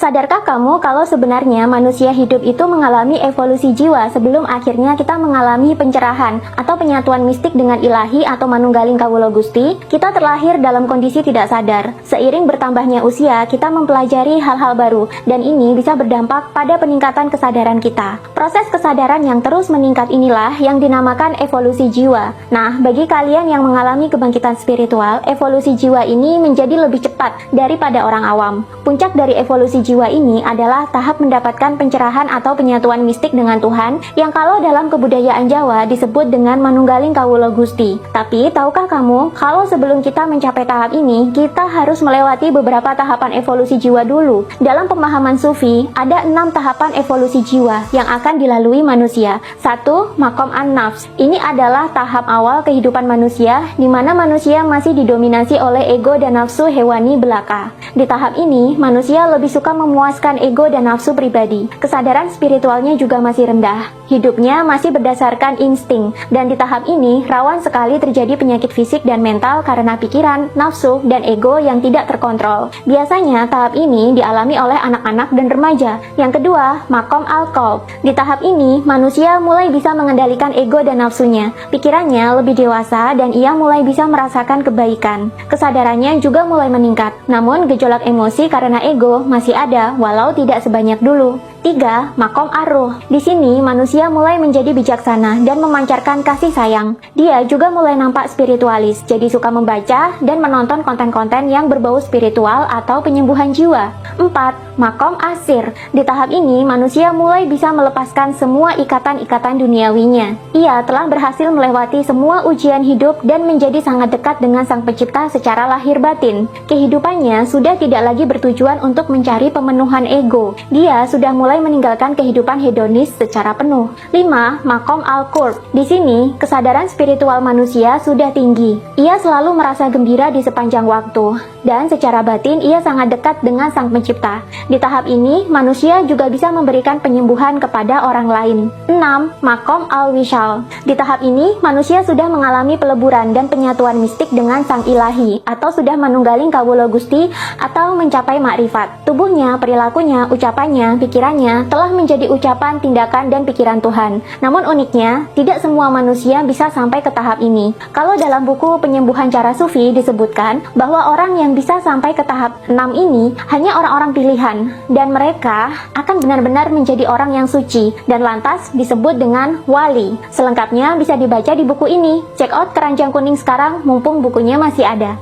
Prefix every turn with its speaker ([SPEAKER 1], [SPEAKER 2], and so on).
[SPEAKER 1] Sadarkah kamu kalau sebenarnya manusia hidup itu mengalami evolusi jiwa sebelum akhirnya kita mengalami pencerahan atau penyatuan mistik dengan ilahi atau manunggaling kawula Gusti? Kita terlahir dalam kondisi tidak sadar. Seiring bertambahnya usia, kita mempelajari hal-hal baru dan ini bisa berdampak pada peningkatan kesadaran kita. Proses kesadaran yang terus meningkat inilah yang dinamakan evolusi jiwa. Nah, bagi kalian yang mengalami kebangkitan spiritual, evolusi jiwa ini menjadi lebih cepat daripada orang awam. Puncak dari evolusi jiwa ini adalah tahap mendapatkan pencerahan atau penyatuan mistik dengan Tuhan yang kalau dalam kebudayaan Jawa disebut dengan manunggaling kawula Gusti. Tapi tahukah kamu kalau sebelum kita mencapai tahap ini kita harus melewati beberapa tahapan evolusi jiwa dulu. Dalam pemahaman Sufi ada 6 tahapan evolusi jiwa yang akan dilalui manusia. 1. Maqam an-nafs. Ini adalah tahap awal kehidupan manusia di mana manusia masih didominasi oleh ego dan nafsu hewani belaka. Di tahap ini manusia lebih suka memuaskan ego dan nafsu pribadi. Kesadaran spiritualnya juga masih rendah. Hidupnya masih berdasarkan insting, dan di tahap ini rawan sekali terjadi penyakit fisik dan mental karena pikiran, nafsu, dan ego yang tidak terkontrol. Biasanya tahap ini dialami oleh anak-anak dan remaja. Yang kedua, maqam al-qalb. Di tahap ini, manusia mulai bisa mengendalikan ego dan nafsunya. Pikirannya lebih dewasa dan ia mulai bisa merasakan kebaikan. Kesadarannya juga mulai meningkat. Namun gejolak emosi karena ego masih ada walau tidak sebanyak dulu. 3. Maqam ar-ruh. Di sini manusia mulai menjadi bijaksana dan memancarkan kasih sayang. Dia juga mulai nampak spiritualis, jadi suka membaca dan menonton konten-konten yang berbau spiritual atau penyembuhan jiwa. 4. Maqam asir. Di tahap ini manusia mulai bisa melepaskan semua ikatan-ikatan duniawinya. Ia telah berhasil melewati semua ujian hidup dan menjadi sangat dekat dengan Sang Pencipta secara lahir batin. Kehidupannya sudah tidak lagi bertujuan untuk mencari pemenuhan ego. Dia sudah mulai meninggalkan kehidupan hedonis secara penuh. 5. Maqam al-qurb. Di sini, kesadaran spiritual manusia sudah tinggi. Ia selalu merasa gembira di sepanjang waktu, dan secara batin ia sangat dekat dengan Sang Pencipta. Di tahap ini, manusia juga bisa memberikan penyembuhan kepada orang lain. 6. Maqam al-wishal. Di tahap ini, manusia sudah mengalami peleburan dan penyatuan mistik dengan Sang Ilahi, atau sudah manunggaling kawula Gusti, atau mencapai makrifat. Tubuhnya, perilakunya, ucapannya, pikirannya telah menjadi ucapan, tindakan, dan pikiran Tuhan. Namun uniknya, tidak semua manusia bisa sampai ke tahap ini. Kalau dalam buku Penyembuhan Cara Sufi disebutkan bahwa orang yang bisa sampai ke tahap 6 ini hanya orang-orang pilihan, dan mereka akan benar-benar menjadi orang yang suci, dan lantas disebut dengan wali. Selengkapnya bisa dibaca di buku ini. Check out Keranjang Kuning sekarang, mumpung bukunya masih ada.